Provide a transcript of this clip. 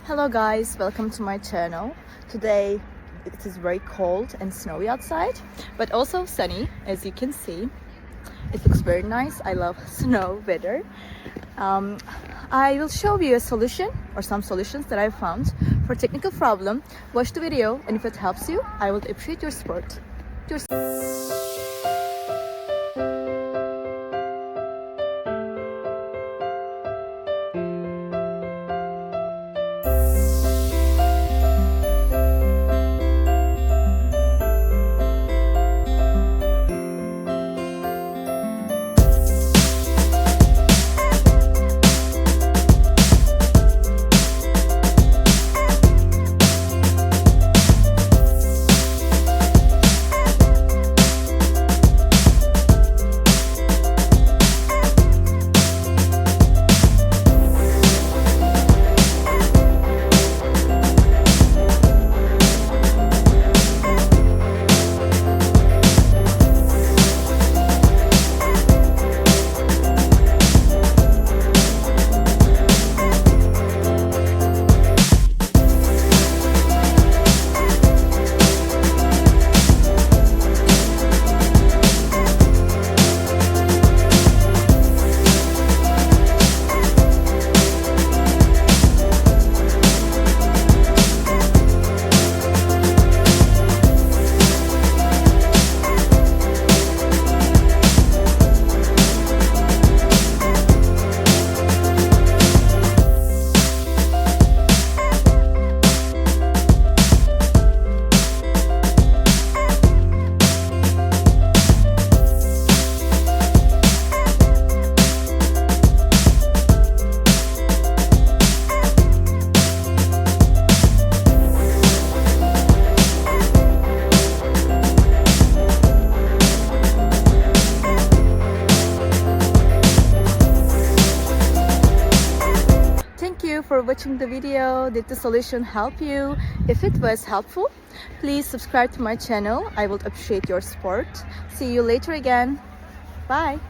Hello guys, welcome to my channel. Today it is very cold and snowy outside, but also sunny, as you can see. It looks very nice. I love snow weather. I will show you a solution or some solutions that I found for technical problem. Watch the video, and if it helps you, I will appreciate your support. For watching the video. Did the solution help you? If it was helpful, please subscribe to my channel. I will appreciate your support. See you later again. Bye.